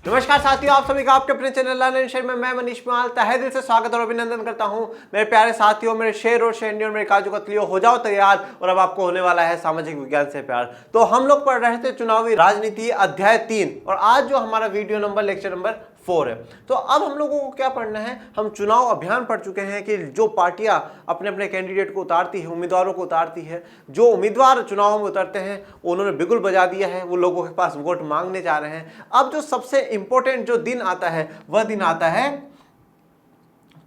नमस्कार साथियों, आप सभी का आपके अपने चैनल लर्न शेयर में मैं मनीष माल तहे दिल से स्वागत और अभिनंदन करता हूं। मेरे प्यारे साथियों, मेरे शेर और शेरनी और मेरे काजू कतलियों, हो जाओ तैयार और अब आपको होने वाला है सामाजिक विज्ञान से प्यार। तो हम लोग पढ़ रहे थे चुनावी राजनीति अध्याय 3 और आज जो हमारा वीडियो नंबर लेक्चर नंबर 4 है। तो अब हम लोगों को क्या पढ़ना है, हम चुनाव अभियान पढ़ चुके हैं कि जो पार्टियां अपने अपने कैंडिडेट को उतारती है, उम्मीदवारों को उतारती है, जो उम्मीदवार चुनाव में उतरते हैं उन्होंने बिगुल बजा दिया है, वो लोगों के पास वोट मांगने जा रहे हैं। अब जो सबसे इंपॉर्टेंट जो दिन आता है वह दिन आता है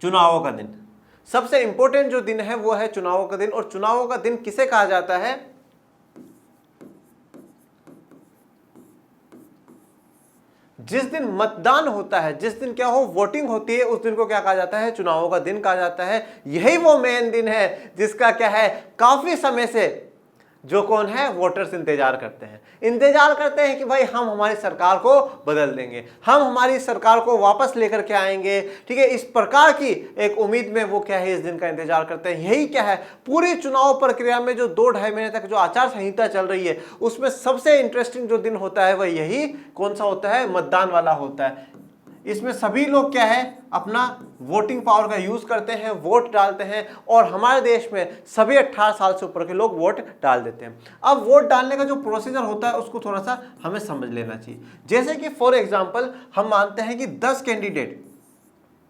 चुनावों का दिन। सबसे इंपॉर्टेंट जो दिन है वो है चुनावों का दिन। और चुनावों का दिन किसे कहा जाता है? जिस दिन मतदान होता है, जिस दिन क्या हो वोटिंग होती है, उस दिन को क्या कहा जाता है? चुनावों का दिन कहा जाता है। यही वो मेन दिन है जिसका क्या है, काफी समय से जो कौन है वोटर्स इंतजार करते हैं कि भाई हम हमारी सरकार को बदल देंगे, हम हमारी सरकार को वापस लेकर के आएंगे। ठीक है, इस प्रकार की एक उम्मीद में वो क्या है, इस दिन का इंतजार करते हैं। यही क्या है, पूरी चुनाव प्रक्रिया में जो 2-2.5 महीने तक जो आचार संहिता चल रही है उसमें सबसे इंटरेस्टिंग जो दिन होता है वह यही कौन सा होता है? मतदान वाला होता है। इसमें सभी लोग क्या है, अपना वोटिंग पावर का यूज करते हैं, वोट डालते हैं और हमारे देश में सभी 18 साल से ऊपर के लोग वोट डाल देते हैं। अब वोट डालने का जो प्रोसीजर होता है उसको थोड़ा सा हमें समझ लेना चाहिए। जैसे कि फॉर एग्जांपल हम मानते हैं कि 10 कैंडिडेट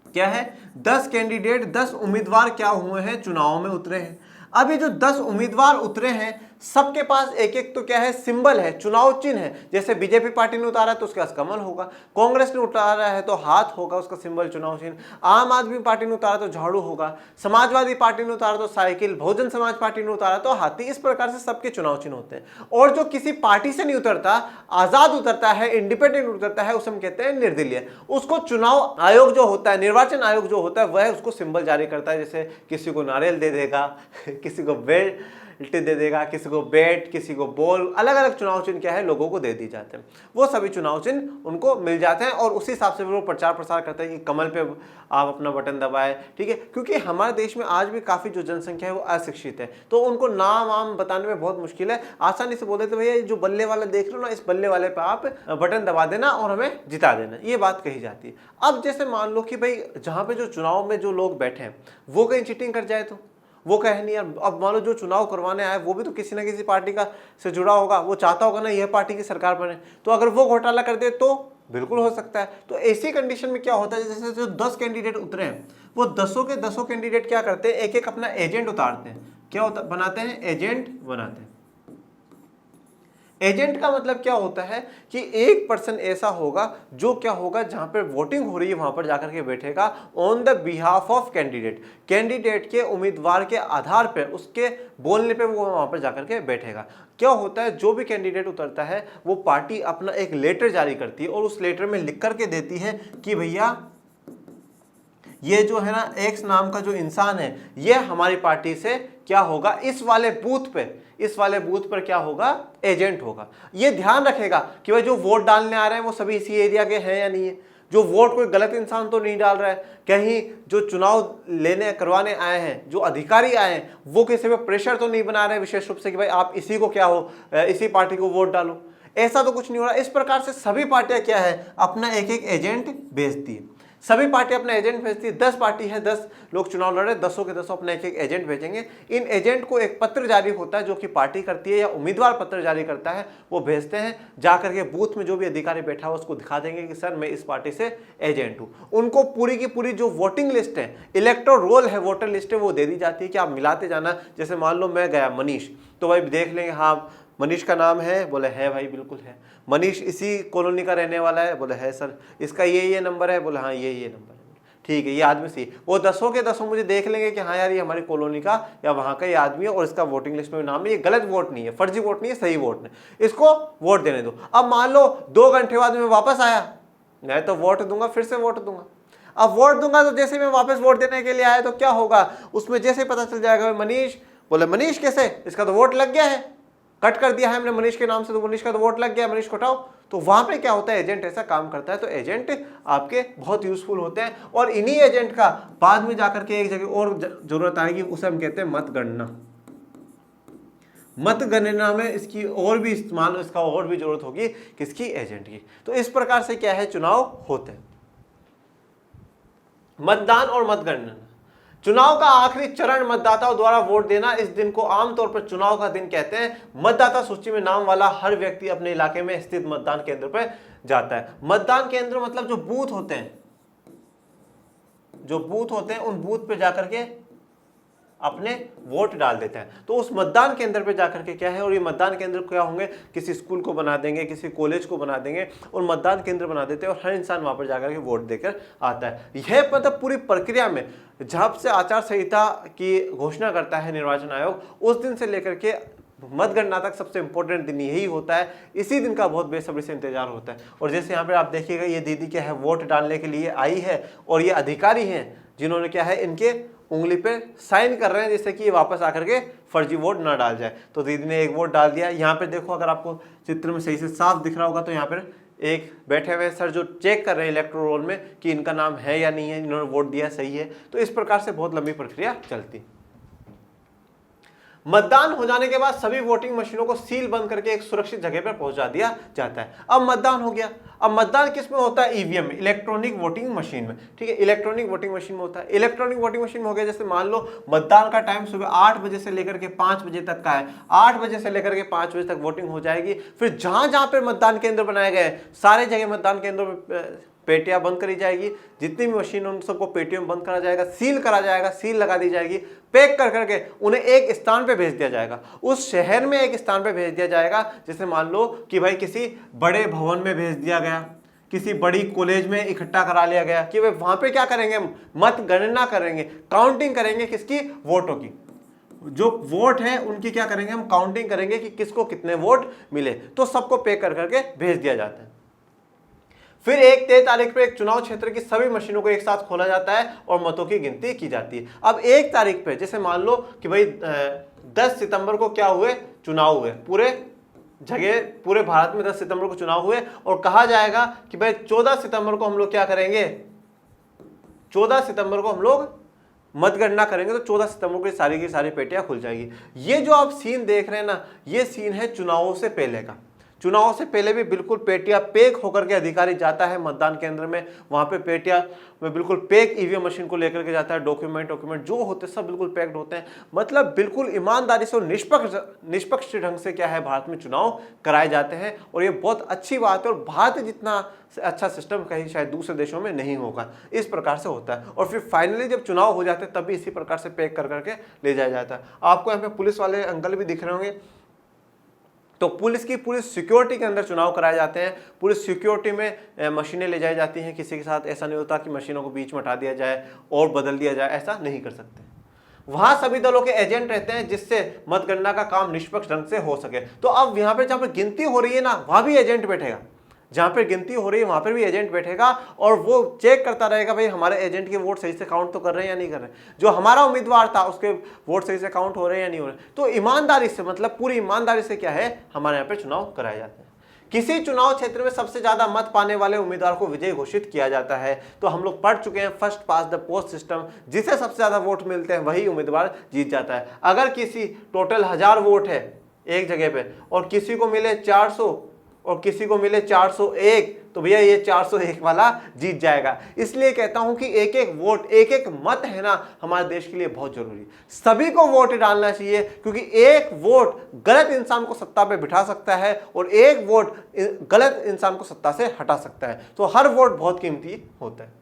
क्या है, 10 कैंडिडेट 10 उम्मीदवार क्या हुए हैं, चुनाव में उतरे हैं। अब ये जो 10 उम्मीदवार उतरे हैं सबके पास एक एक तो क्या है, सिंबल है, चुनाव चिन्ह है। जैसे बीजेपी पार्टी ने उतारा है तो उसके पास कमल होगा, कांग्रेस ने उतारा है तो हाथ होगा उसका सिंबल, चुनाव चिन्ह। आम आदमी पार्टी ने उतारा तो झाड़ू होगा, समाजवादी पार्टी ने उतारा तो साइकिल, बहुजन समाज पार्टी ने उतारा तो हाथी। इस प्रकार से सबके चुनाव चिन्ह होते हैं। और जो किसी पार्टी से नहीं उतरता, आजाद उतरता है, इंडिपेंडेंट उतरता है, उसे हम कहते हैं निर्दलीय। उसको चुनाव आयोग जो होता है, निर्वाचन आयोग जो होता है, वह उसको सिंबल जारी करता है। जैसे किसी को नारियल दे देगा, किसी को बेल्ट दे देगा, किसी को बैट, किसी को बॉल, अलग अलग चुनाव चिन्ह क्या है लोगों को दे दी जाते हैं। वो सभी चुनाव चिन्ह उनको मिल जाते हैं और उसी हिसाब से वो प्रचार प्रसार करते हैं कि कमल पे आप अपना बटन दबाएं। ठीक है, क्योंकि हमारे देश में आज भी काफी जो जनसंख्या है वो अशिक्षित है, तो उनको नाम वाम बताने में बहुत मुश्किल है। आसानी से बोल देते भैया जो बल्ले वाला देख रहे हो ना, इस बल्ले वाले पे आप बटन दबा देना और हमें जिता देना, ये बात कही जाती है। अब जैसे मान लो कि भाई जहां पे जो चुनाव में जो लोग बैठे हैं वो कहीं चीटिंग कर जाए तो वो कहे नहीं यार। अब मान लो जो चुनाव करवाने आए वो भी तो किसी ना किसी पार्टी का से जुड़ा होगा, वो चाहता होगा ना यह पार्टी की सरकार बने, तो अगर वो घोटाला कर दे तो बिल्कुल हो सकता है। तो ऐसी कंडीशन में क्या होता है, जैसे जो 10 कैंडिडेट उतरे हैं वो 10 के 10 कैंडिडेट क्या करते हैं, एक एक अपना एजेंट उतारते हैं। क्या बनाते हैं? एजेंट बनाते हैं। एजेंट का मतलब क्या होता है कि एक पर्सन ऐसा होगा जो क्या होगा, जहां पर वोटिंग हो रही है वहां पर जाकर के बैठेगा on the behalf of candidate, candidate के उम्मीदवार के आधार पर, उसके बोलने पे वो वहां पर जाकर के बैठेगा। क्या होता है, जो भी कैंडिडेट उतरता है वो पार्टी अपना एक लेटर जारी करती है और उस लेटर में लिख करके देती है कि भैया ये जो है ना एक्स नाम का जो इंसान है ये हमारी पार्टी से क्या होगा, इस वाले बूथ पर क्या होगा, एजेंट होगा। ये ध्यान रखेगा कि भाई जो वोट डालने आ रहे हैं वो सभी इसी एरिया के हैं या नहीं है, जो वोट कोई गलत इंसान तो नहीं डाल रहा है, कहीं जो चुनाव लेने करवाने आए हैं, जो अधिकारी आए हैं, वो किसी पे प्रेशर तो नहीं बना रहे विशेष रूप से कि भाई आप इसी को क्या हो, इसी पार्टी को वोट डालो। ऐसा तो कुछ नहीं हो रहा। इस प्रकार से सभी पार्टियां क्या है, अपना एक एक एजेंट भेजती है। सभी पार्टी अपना एजेंट भेजती है। 10 पार्टी है, 10 लोग चुनाव लड़ रहे हैं, 10 के 10 अपना एक एक एजेंट भेजेंगे। इन एजेंट को एक पत्र जारी होता है जो कि पार्टी करती है या उम्मीदवार पत्र जारी करता है, वो भेजते हैं। जाकर के बूथ में जो भी अधिकारी बैठा हो उसको दिखा देंगे कि सर मैं इस पार्टी से एजेंट हूं। उनको पूरी की पूरी जो वोटिंग लिस्ट है, इलेक्टोरल रोल है, वोटर लिस्ट है, वो दे दी जाती है कि आप मिलाते जाना। जैसे मान लो मैं गया मनीष, तो भाई देख लेंगे, हाँ मनीष का नाम है, बोले है भाई बिल्कुल है। मनीष इसी कॉलोनी का रहने वाला है, बोले है सर। इसका ये नंबर है, बोले हाँ ये नंबर है। ठीक है, ये आदमी सही। वो 10 के 10 मुझे देख लेंगे कि हाँ यार ये हमारी कॉलोनी का या वहां का ये आदमी है और इसका वोटिंग लिस्ट में नाम है, ये गलत वोट नहीं है, फर्जी वोट नहीं है, सही वोट नहीं, इसको वोट देने दो। अब मान लो 2 घंटे बाद में वापस आया, मैं तो वोट दूंगा, फिर से वोट दूंगा। अब वोट दूंगा तो जैसे मैं वापस वोट देने के लिए आया तो क्या होगा, उसमें जैसे पता चल जाएगा मनीष, बोले मनीष कैसे, इसका तो वोट लग गया है, कट कर दिया है हमने मनीष के नाम से, तो मनीष का तो वोट लग गया, मनीष को हटाओ। तो वहां पे क्या होता है, एजेंट ऐसा काम करता है। तो एजेंट आपके बहुत यूजफुल होते हैं और इन्हीं एजेंट का बाद में जाकर के एक जगह और जरूरत आएगी, उसे हम कहते हैं मतगणना। मतगणना में इसकी और भी इस्तेमाल, इसका और भी जरूरत होगी किसकी, एजेंट की। तो इस प्रकार से क्या है, चुनाव होते हैं। मतदान और मतगणना, चुनाव का आखिरी चरण मतदाताओं द्वारा वोट देना। इस दिन को आमतौर पर चुनाव का दिन कहते हैं। मतदाता सूची में नाम वाला हर व्यक्ति अपने इलाके में स्थित मतदान केंद्र पर जाता है। मतदान केंद्र मतलब जो बूथ होते हैं, जो बूथ होते हैं उन बूथ पे जाकर के अपने वोट डाल देते हैं। तो उस मतदान केंद्र पे जाकर के क्या है, और ये मतदान केंद्र क्या होंगे, किसी स्कूल को बना देंगे, किसी कॉलेज को बना देंगे और मतदान केंद्र बना देते हैं और हर इंसान वहां पर जाकर के वोट देकर आता है। यह मतलब पूरी प्रक्रिया में जब से आचार संहिता की घोषणा करता है निर्वाचन आयोग, उस दिन से लेकर के मतगणना तक सबसे इंपॉर्टेंट दिन यही होता है। इसी दिन का बहुत बेसब्री से इंतजार होता है। और जैसे यहाँ पे आप देखिएगा, ये दीदी क्या है, वोट डालने के लिए आई है और ये अधिकारी हैं जिन्होंने क्या है, इनके उंगली पे साइन कर रहे हैं जिससे कि ये वापस आकर के फर्जी वोट ना डाल जाए। तो दीदी ने एक वोट डाल दिया। यहाँ पे देखो, अगर आपको चित्र में सही से साफ दिख रहा होगा तो यहाँ पर एक बैठे हुए सर जो चेक कर रहे हैं इलेक्टोरल रोल में कि इनका नाम है या नहीं है, इन्होंने वोट दिया सही है। तो इस प्रकार से बहुत लंबी प्रक्रिया चलती। मतदान हो जाने के बाद सभी वोटिंग मशीनों को सील बंद करके एक सुरक्षित जगह पर पहुंचा दिया जाता है। अब मतदान हो गया। अब मतदान किस में होता है, ईवीएम में, इलेक्ट्रॉनिक वोटिंग मशीन में। ठीक है, इलेक्ट्रॉनिक वोटिंग मशीन में होता है। इलेक्ट्रॉनिक वोटिंग मशीन में हो गया, जैसे मान लो मतदान का टाइम सुबह 8 बजे से लेकर के 5 बजे तक का है। 8 बजे से लेकर के 5 बजे तक वोटिंग हो जाएगी। फिर जहां जहां पर मतदान केंद्र बनाए गए सारे जगह मतदान केंद्रों में पेटियां बंद करी जाएगी। जितनी भी मशीन उन सबको पेटियों में बंद करा जाएगा, सील करा जाएगा, सील लगा दी जाएगी, पैक कर करके उन्हें एक स्थान पे भेज दिया जाएगा। उस शहर में एक स्थान पे भेज दिया जाएगा। जैसे मान लो कि भाई किसी बड़े भवन में भेज दिया गया, किसी बड़ी कॉलेज में इकट्ठा करा लिया गया कि भाई वहां पे क्या करेंगे, मतगणना करेंगे, काउंटिंग करेंगे किसकी, वोटों की। जो वोट है उनकी क्या करेंगे, हम काउंटिंग करेंगे कि किसको कितने वोट मिले। तो सबको पैक कर करके भेज दिया जाता है। फिर एक तय तारीख पर एक चुनाव क्षेत्र की सभी मशीनों को एक साथ खोला जाता है और मतों की गिनती की जाती है। अब एक तारीख पे जैसे मान लो कि भाई 10 सितंबर को क्या हुए, चुनाव हुए, पूरे जगह पूरे भारत में 10 सितंबर को चुनाव हुए और कहा जाएगा कि भाई 14 सितंबर को हम लोग क्या करेंगे, 14 सितंबर को हम लोग मतगणना करेंगे। तो 14 सितंबर को सारी की सारी पेटियां खुल जाएगी। ये जो आप सीन देख रहे हैं ना, ये सीन है चुनावों से पहले का। चुनाव से पहले भी बिल्कुल पेटियां पैक होकर के अधिकारी जाता है मतदान केंद्र में। वहां पे पेटियां में बिल्कुल पैक ईवीएम मशीन को लेकर के जाता है। डॉक्यूमेंट जो होते हैं सब बिल्कुल पैक्ड होते हैं। मतलब बिल्कुल ईमानदारी से और निष्पक्ष ढंग से क्या है, भारत में चुनाव कराए जाते हैं। और ये बहुत अच्छी बात है और भारत जितना अच्छा सिस्टम कहीं शायद दूसरे देशों में नहीं होगा। इस प्रकार से होता है। और फिर फाइनली जब चुनाव हो जाते हैं तब भी इसी प्रकार से पैक कर करके ले जाया जाता है। आपको यहाँ पे पुलिस वाले अंकल भी दिख रहे होंगे। तो पुलिस की पूरी सिक्योरिटी के अंदर चुनाव कराए जाते हैं। पूरी सिक्योरिटी में मशीनें ले जाई जाती हैं। किसी के साथ ऐसा नहीं होता कि मशीनों को बीच में हटा दिया जाए और बदल दिया जाए, ऐसा नहीं कर सकते। वहां सभी दलों के एजेंट रहते हैं जिससे मतगणना का काम निष्पक्ष ढंग से हो सके। तो अब यहाँ पे जहां पर गिनती हो रही है ना, वहां भी एजेंट बैठेगा। जहां पर गिनती हो रही है वहां पर भी एजेंट बैठेगा और वो चेक करता रहेगा भाई हमारे एजेंट के वोट सही से काउंट तो कर रहे हैं या नहीं कर रहे हैं, जो हमारा उम्मीदवार था उसके वोट सही से काउंट हो रहे हैं या नहीं हो रहे। तो ईमानदारी से, मतलब पूरी ईमानदारी से क्या है, हमारे यहाँ पे चुनाव कराए जाते हैं। किसी चुनाव क्षेत्र में सबसे ज्यादा मत पाने वाले उम्मीदवार को विजयी घोषित किया जाता है। तो हम लोग पढ़ चुके हैं first pass the post system, जिसे सबसे ज्यादा वोट मिलते हैं वही उम्मीदवार जीत जाता है। अगर किसी टोटल 1000 वोट है एक जगह पे और किसी को मिले 400 और किसी को मिले 401, तो भैया ये 401 वाला जीत जाएगा। इसलिए कहता हूं कि एक एक वोट, एक एक मत है ना, हमारे देश के लिए बहुत जरूरी। सभी को वोट डालना चाहिए क्योंकि एक वोट गलत इंसान को सत्ता पे बिठा सकता है और एक वोट गलत इंसान को सत्ता से हटा सकता है। तो हर वोट बहुत कीमती होता है।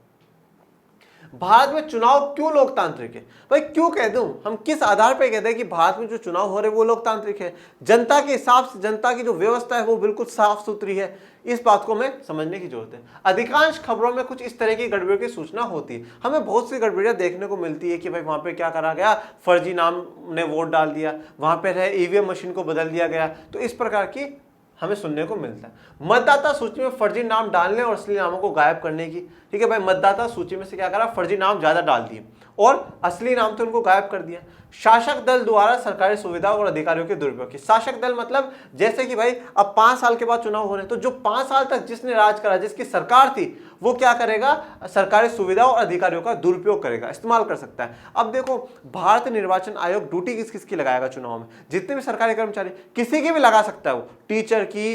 भारत में चुनाव क्यों लोकतांत्रिक है? भाई क्यों कह दूं, हम किस आधार पर कहते हैं कि भारत में जो चुनाव हो रहे हैं वो लोकतांत्रिक है? जनता के हिसाब से जनता की जो व्यवस्था है वो बिल्कुल साफ सुथरी है। इस बात को हमें समझने की जरूरत है। अधिकांश खबरों में कुछ इस तरह की गड़बड़ियों की सूचना होती है। हमें बहुत सी गड़बड़ियां देखने को मिलती है कि भाई वहां पे क्या करा गया, फर्जी नाम ने वोट डाल दिया, वहां पे है ईवीएम मशीन को बदल दिया गया। तो इस प्रकार की हमें सुनने को मिलता है। मतदाता सूची में फर्जी नाम डालने और असली नामों को गायब करने की, ठीक है भाई, मतदाता सूची में से क्या करा, फर्जी नाम ज्यादा डाल दिए और असली नाम तो उनको गायब कर दिया। शासक दल द्वारा सरकारी सुविधा और अधिकारियों के दुरुपयोग की। शासक दल मतलब जैसे कि भाई अब 5 साल के बाद चुनाव हो रहे हैं, तो जो 5 साल तक जिसने राज करा, जिसकी सरकार थी, वो क्या करेगा, सरकारी सुविधा और अधिकारियों का दुरुपयोग करेगा, इस्तेमाल कर सकता है। अब देखो भारतीय निर्वाचन आयोग ड्यूटी किस किस की लगाएगा चुनाव में, जितने भी सरकारी कर्मचारी, किसी की भी लगा सकता है, वो टीचर की,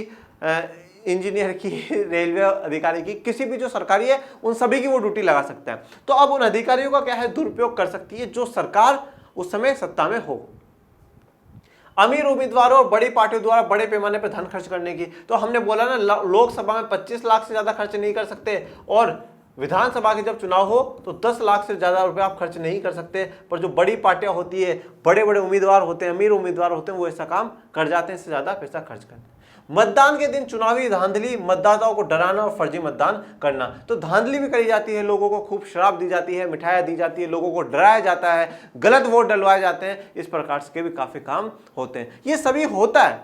इंजीनियर की, रेलवे अधिकारी की, किसी भी जो सरकारी है उन सभी की वो ड्यूटी लगा सकता है। तो अब उन अधिकारियों का क्या है, दुरुपयोग कर सकती है जो सरकार उस समय सत्ता में हो। अमीर उम्मीदवारों और बड़ी पार्टियों द्वारा बड़े पैमाने पर धन खर्च करने की, तो हमने बोला ना लोकसभा में 25 लाख से ज्यादा खर्च नहीं कर सकते, और विधानसभा के जब चुनाव हो तो 10 लाख से ज्यादा रुपए आप खर्च नहीं कर सकते। पर जो बड़ी पार्टियां होती है, बड़े बड़े उम्मीदवार होते हैं, अमीर उम्मीदवार होते हैं, वो ऐसा काम कर जाते हैं, इससे ज्यादा पैसा खर्च करते हैं। मतदान के दिन चुनावी धांधली, मतदाताओं को डराना और फर्जी मतदान करना, तो धांधली भी करी जाती है, लोगों को खूब शराब दी जाती है, मिठाइयाँ दी जाती है, लोगों को डराया जाता है, गलत वोट डलवाए जाते हैं, इस प्रकार के भी काफी काम होते हैं। ये सभी होता है,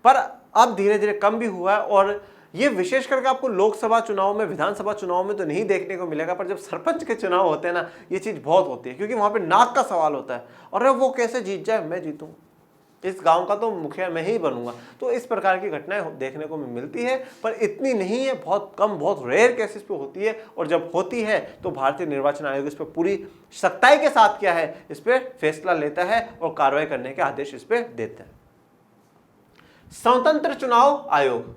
पर अब धीरे धीरे कम भी हुआ है, और ये विशेष करके आपको लोकसभा चुनाव में, विधानसभा चुनाव में तो नहीं देखने को मिलेगा, पर जब सरपंच के चुनाव होते हैं ना, ये चीज बहुत होती है, क्योंकि वहां पे नाक का सवाल होता है, और वो कैसे जीत जाए, मैं जीतूं, इस गांव का तो मुखिया मैं ही बनूंगा। तो इस प्रकार की घटनाएं देखने को मिलती है, पर इतनी नहीं है, बहुत कम, बहुत रेयर केसेस पे होती है, और जब होती है तो भारतीय निर्वाचन आयोग इस पर पूरी सख्ताई के साथ क्या है, इस पर फैसला लेता है और कार्रवाई करने के आदेश इस पर देता है। स्वतंत्र चुनाव आयोग,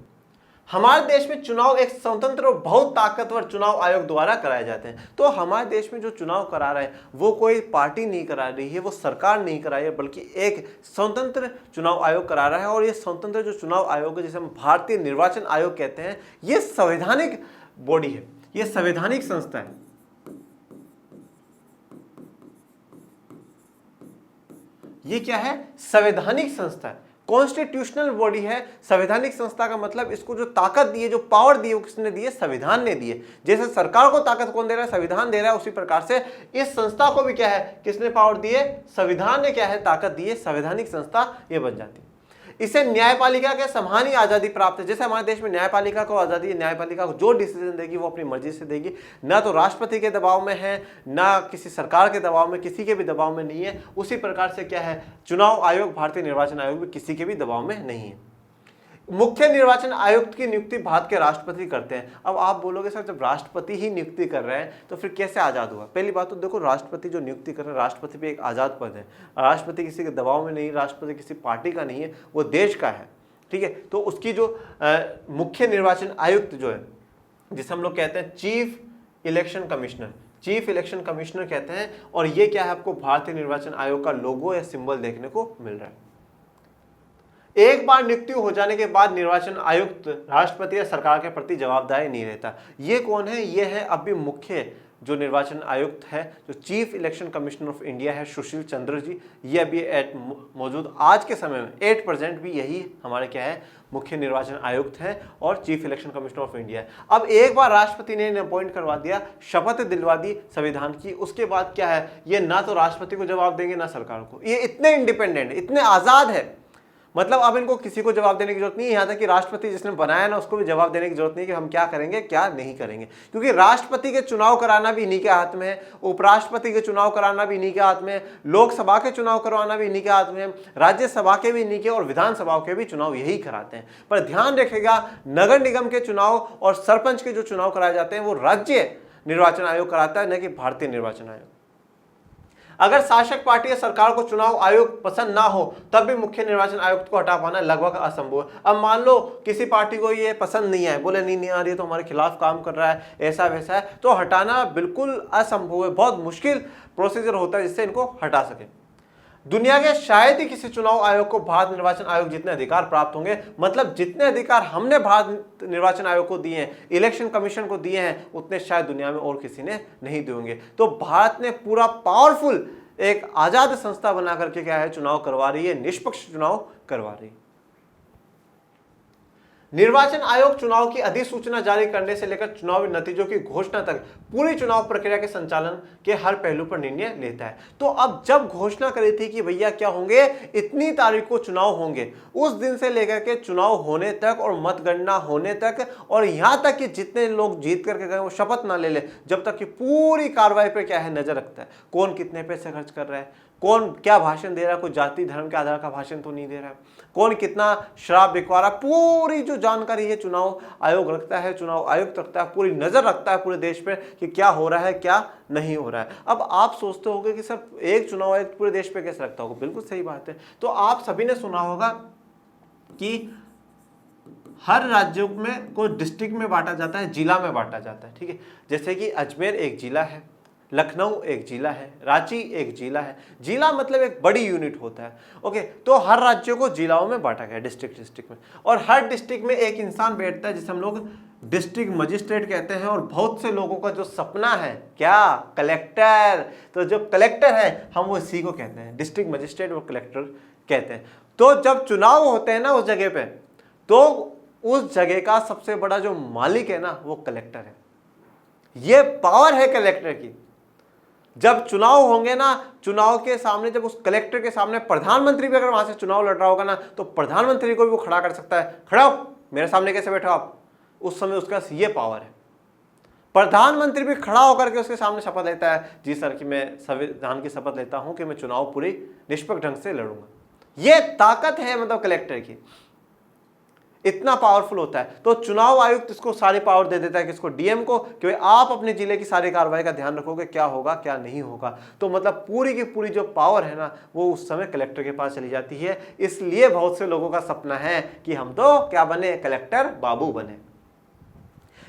हमारे देश में चुनाव एक स्वतंत्र और बहुत ताकतवर चुनाव आयोग द्वारा कराए जाते हैं। तो हमारे देश में जो चुनाव करा रहा है वो कोई पार्टी नहीं करा रही है, वो सरकार नहीं करा रही है, बल्कि एक स्वतंत्र चुनाव आयोग करा रहा है। और ये स्वतंत्र जो चुनाव आयोग है, जिसे हम भारतीय निर्वाचन आयोग कहते हैं, ये संवैधानिक बॉडी है, ये संवैधानिक संस्था है। ये क्या है, संवैधानिक संस्था है, कॉन्स्टिट्यूशनल बॉडी है। संवैधानिक संस्था का मतलब इसको जो ताकत दी है, जो पावर दी है, वो किसने दी है, संविधान ने दी है। जैसे सरकार को ताकत कौन दे रहा है, संविधान दे रहा है, उसी प्रकार से इस संस्था को भी क्या है, किसने पावर दी है, संविधान ने क्या है, ताकत दी है, संवैधानिक संस्था ये बन जाती है। इसे न्यायपालिका के समान ही आजादी प्राप्त है। जैसे हमारे देश में न्यायपालिका को आजादी है, न्यायपालिका को जो डिसीजन देगी वो अपनी मर्जी से देगी, ना तो राष्ट्रपति के दबाव में है, ना किसी सरकार के दबाव में, किसी के भी दबाव में नहीं है। उसी प्रकार से क्या है, चुनाव आयोग, भारतीय निर्वाचन आयोग भी किसी के भी दबाव में नहीं है। मुख्य निर्वाचन आयुक्त की नियुक्ति भारत के राष्ट्रपति करते हैं। अब आप बोलोगे सर, जब राष्ट्रपति ही नियुक्ति कर रहे हैं तो फिर कैसे आजाद हुआ? पहली बात तो देखो, राष्ट्रपति जो नियुक्ति कर रहे हैं, राष्ट्रपति भी एक आजाद पद है, राष्ट्रपति किसी के दबाव में नहीं, राष्ट्रपति किसी पार्टी का नहीं है, वो देश का है, ठीक है। तो उसकी जो मुख्य निर्वाचन आयुक्त जो है, जिसे हम लोग कहते हैं chief election commissioner, chief election commissioner कहते हैं। और ये क्या है, आपको भारतीय निर्वाचन आयोग का लोगो या सिंबल देखने को मिल रहा है। एक बार नियुक्ति हो जाने के बाद निर्वाचन आयुक्त राष्ट्रपति या सरकार के प्रति जवाबदारी नहीं रहता। ये कौन है? ये है अभी मुख्य जो निर्वाचन आयुक्त है, जो chief election commissioner of India है, सुशील चंद्र जी। ये अभी मौजूद आज के समय में 8% भी यही हमारे क्या है, मुख्य निर्वाचन आयुक्त है और chief election commissioner of India है। अब एक बार राष्ट्रपति ने इन्हें अपॉइंट करवा दिया, शपथ दिलवा दी संविधान की, उसके बाद क्या है, ये ना तो राष्ट्रपति को जवाब देंगे ना सरकार को। ये इतने इंडिपेंडेंट, इतने आजाद है, मतलब अब इनको किसी को जवाब देने की जरूरत नहीं है। यहाँ तक कि राष्ट्रपति जिसने बनाया ना, उसको भी जवाब देने की जरूरत नहीं कि हम क्या करेंगे क्या नहीं करेंगे, क्योंकि राष्ट्रपति के चुनाव कराना भी इन्हीं के हाथ में है, उपराष्ट्रपति के चुनाव कराना भी इन्हीं के हाथ में है, लोकसभा के चुनाव करवाना भी इन्हीं के हाथ में है, राज्यसभा के भी इन्हीं के, और विधानसभा के भी चुनाव यही कराते हैं। पर ध्यान रखेगा, नगर निगम के चुनाव और सरपंच के जो चुनाव कराए जाते हैं वो राज्य निर्वाचन आयोग कराता है, न कि भारतीय निर्वाचन आयोग। अगर शासक पार्टी या सरकार को चुनाव आयोग पसंद ना हो तब भी मुख्य निर्वाचन आयुक्त को हटा पाना लगभग असंभव है। अब मान लो किसी पार्टी को ये पसंद नहीं है, बोले नहीं आ रही है तो हमारे खिलाफ काम कर रहा है, ऐसा वैसा है, तो हटाना बिल्कुल असंभव है। बहुत मुश्किल प्रोसीजर होता है जिससे इनको हटा सके। दुनिया के शायद ही किसी चुनाव आयोग को भारत निर्वाचन आयोग जितने अधिकार प्राप्त होंगे, मतलब जितने अधिकार हमने भारत निर्वाचन आयोग को दिए हैं, इलेक्शन कमीशन को दिए हैं, उतने शायद दुनिया में और किसी ने नहीं दिए होंगे। तो भारत ने पूरा पावरफुल एक आजाद संस्था बना करके क्या है, चुनाव करवा रही है, निष्पक्ष चुनाव करवा रही है। निर्वाचन आयोग चुनाव की अधिसूचना जारी करने से लेकर चुनावी नतीजों की घोषणा तक पूरी चुनाव प्रक्रिया के संचालन के हर पहलू पर निर्णय लेता है। तो अब जब घोषणा करी थी कि भैया क्या होंगे, इतनी तारीख को चुनाव होंगे, उस दिन से लेकर के चुनाव होने तक और मतगणना होने तक, और यहां तक कि जितने लोग जीत करके गए वो शपथ ना ले ले, जब तक कि पूरी कार्रवाई पर क्या है नजर रखता है, कौन कितने पैसे खर्च कर रहा है, कौन क्या भाषण दे रहा है, कोई जाति धर्म के आधार का भाषण तो नहीं दे रहा है, कौन कितना शराब बिकवा रहा है, पूरी जो जानकारी है चुनाव आयोग रखता है, चुनाव आयुक्त रखता है, पूरी नजर रखता है पूरे देश पे कि क्या हो रहा है क्या नहीं हो रहा है। अब आप सोचते होंगे कि सर एक चुनाव आयुक्त पूरे देश पे कैसे रखता होगा, बिल्कुल सही बात है। तो आप सभी ने सुना होगा कि हर राज्यों में को डिस्ट्रिक्ट में बांटा जाता है, जिला में बांटा जाता है, ठीक है। जैसे कि अजमेर एक जिला है, लखनऊ एक जिला है, रांची एक जिला है। जिला मतलब एक बड़ी यूनिट होता है, ओके। तो हर राज्यों को जिलाओं में बांटा गया, डिस्ट्रिक्ट में, और हर डिस्ट्रिक्ट में एक इंसान बैठता है जिसे हम लोग डिस्ट्रिक्ट मजिस्ट्रेट कहते हैं। और बहुत से लोगों का जो सपना है क्या, कलेक्टर। तो जो कलेक्टर है हम वो इसी को कहते हैं, डिस्ट्रिक्ट मजिस्ट्रेट और कलेक्टर कहते हैं। तो जब चुनाव होते हैं ना उस जगह पे, तो उस जगह का सबसे बड़ा जो मालिक है ना वो कलेक्टर है। ये पावर है कलेक्टर की। जब चुनाव होंगे ना, चुनाव के सामने जब उस कलेक्टर के सामने प्रधानमंत्री भी अगर वहां से चुनाव लड़ रहा होगा ना, तो प्रधानमंत्री को भी वो खड़ा कर सकता है, खड़ा हो, मेरे सामने कैसे बैठो आप। उस समय उसका ये पावर है। प्रधानमंत्री भी खड़ा होकर के उसके सामने शपथ लेता है, जी सर कि मैं संविधान की शपथ लेता हूं कि मैं चुनाव पूरी निष्पक्ष ढंग से लड़ूंगा। ये ताकत है मतलब कलेक्टर की, इतना पावरफुल होता है। तो चुनाव आयुक्त इसको सारी पावर दे देता है, किसको, डीएम को, कि आप अपने जिले की सारी कार्रवाई का ध्यान रखोगे, क्या होगा क्या नहीं होगा। तो मतलब पूरी की पूरी जो पावर है ना वो उस समय कलेक्टर के पास चली जाती है। इसलिए बहुत से लोगों का सपना है कि हम तो क्या बने, कलेक्टर बाबू बने।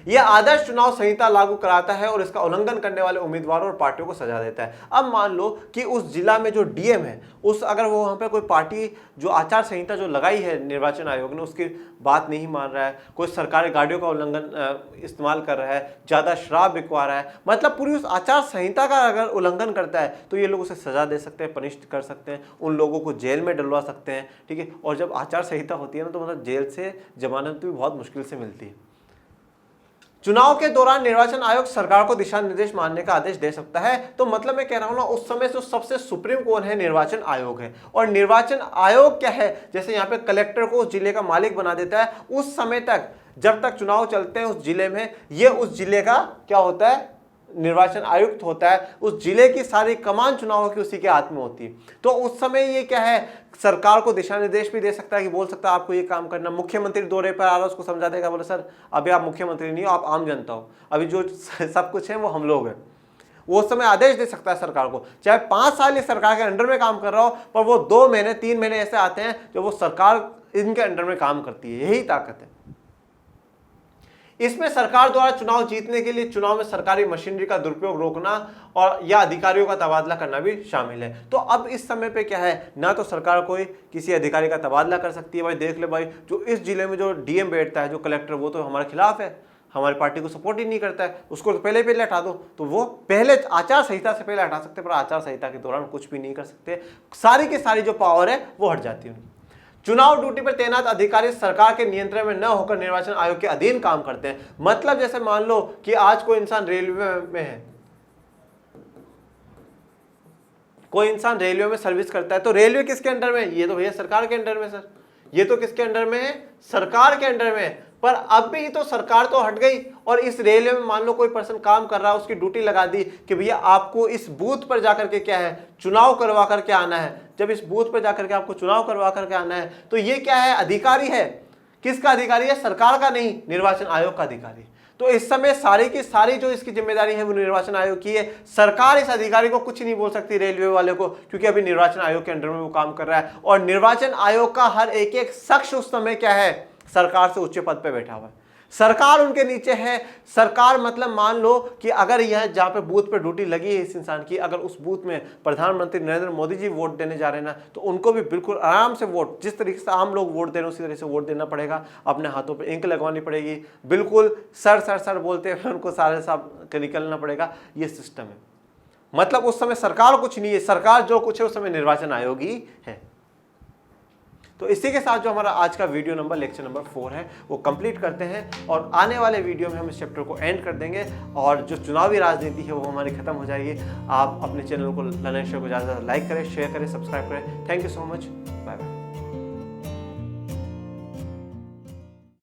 यह आदर्श चुनाव संहिता लागू कराता है और इसका उल्लंघन करने वाले उम्मीदवारों और पार्टियों को सजा देता है। अब मान लो कि उस जिला में जो डीएम है, उस अगर वो वहां पे कोई पार्टी जो आचार संहिता जो लगाई है निर्वाचन आयोग ने उसकी बात नहीं मान रहा है, कोई सरकारी गाड़ियों का उल्लंघन इस्तेमाल कर रहा है, ज्यादा शराब बिकवा रहा है, मतलब पूरी उस आचार संहिता का अगर उल्लंघन करता है तो ये लोग उसे सजा दे सकते हैं, पनिश कर सकते हैं, उन लोगों को जेल में डलवा सकते हैं, ठीक है। और जब आचार संहिता होती है ना तो मतलब जेल से जमानत भी बहुत मुश्किल से मिलती है। चुनाव के दौरान निर्वाचन आयोग सरकार को दिशा निर्देश मानने का आदेश दे सकता है। तो मतलब मैं कह रहा हूं ना, उस समय जो सबसे सुप्रीम कौन है, निर्वाचन आयोग है। और निर्वाचन आयोग क्या है, जैसे यहाँ पे कलेक्टर को उस जिले का मालिक बना देता है, उस समय तक जब तक चुनाव चलते हैं उस जिले में, ये उस जिले का क्या होता है, निर्वाचन आयुक्त होता है। उस जिले की सारी कमान चुनाव की उसी के हाथ में होती है। तो उस समय ये क्या है, सरकार को दिशा निर्देश भी दे सकता है कि बोल सकता है आपको ये काम करना। मुख्यमंत्री दौरे पर आ रहा है, उसको समझा देगा, बोले सर अभी आप मुख्यमंत्री नहीं हो, आप आम जनता हो, अभी जो सब कुछ है वो हम लोग हैं। वो उस समय आदेश दे सकता है सरकार को, चाहे 5 साल ये सरकार के अंडर में काम कर रहा हो, पर वो 2 महीने 3 महीने ऐसे आते हैं जब वो सरकार इनके अंडर में काम करती है। यही ताकत है इसमें। सरकार द्वारा चुनाव जीतने के लिए चुनाव में सरकारी मशीनरी का दुरुपयोग रोकना और या अधिकारियों का तबादला करना भी शामिल है। तो अब इस समय पे क्या है, ना तो सरकार कोई किसी अधिकारी का तबादला कर सकती है, भाई देख ले भाई जो इस जिले में जो डीएम बैठता है, जो कलेक्टर, वो तो हमारे खिलाफ है, हमारी पार्टी को सपोर्ट ही नहीं करता है, उसको तो पहले हटा दो। तो वो पहले आचार संहिता से पहले हटा सकते, पर आचार संहिता के दौरान कुछ भी नहीं कर सकते। सारी की सारी जो पावर है वो हट जाती है उनकी। चुनाव ड्यूटी पर तैनात अधिकारी सरकार के नियंत्रण में न होकर निर्वाचन आयोग के अधीन काम करते हैं। मतलब जैसे मान लो कि आज कोई इंसान रेलवे में है, कोई इंसान रेलवे में सर्विस करता है, तो रेलवे किसके अंडर में है, ये तो भैया सरकार के अंडर में। सर ये तो किसके अंडर में है, सरकार के अंडर में है। पर अब भी तो सरकार तो हट गई और इस रेलवे में मान लो कोई पर्सन काम कर रहा है, उसकी ड्यूटी लगा दी कि भैया आपको इस बूथ पर जाकर के क्या है, चुनाव करवा करके आना है। जब इस बूथ पर जाकर के आपको चुनाव करवा करके आना है, तो ये क्या है, अधिकारी है। किसका अधिकारी है, सरकार का नहीं, निर्वाचन आयोग का अधिकारी। तो इस समय सारी की सारी जो इसकी जिम्मेदारी है वो निर्वाचन आयोग की है। सरकार इस अधिकारी को कुछ नहीं बोल सकती, रेलवे वाले को, क्योंकि अभी निर्वाचन आयोग के अंडर में वो काम कर रहा है। और निर्वाचन आयोग का हर एक एक शख्स उस समय क्या है, सरकार से उच्च पद पे बैठा हुआ है, सरकार उनके नीचे है। सरकार मतलब मान लो कि अगर यह जहां पे बूथ पे ड्यूटी लगी है इस इंसान की, अगर उस बूथ में प्रधानमंत्री नरेंद्र मोदी जी वोट देने जा रहे हैं ना, तो उनको भी बिल्कुल आराम से वोट, जिस तरीके से आम लोग वोट दे रहे हैं उसी तरह से वोट देना पड़ेगा। अपने हाथों पे इंक लगवानी पड़ेगी, बिल्कुल सर सर सर बोलते हुए उनको सारे साहब निकलना पड़ेगा। ये सिस्टम है। मतलब उस समय सरकार कुछ नहीं है, सरकार जो कुछ है उस समय निर्वाचन आयोग ही है। तो इसी के साथ जो हमारा आज का वीडियो नंबर लेक्चर नंबर 4 है वो कंप्लीट करते हैं और आने वाले वीडियो में हम इस चैप्टर को एंड कर देंगे और जो चुनावी राजनीति है वो हमारी खत्म हो जाएगी। आप अपने चैनल को ललन शो को ज़्यादा लाइक करें, शेयर करें, सब्सक्राइब करें। Thank you so much, bye bye.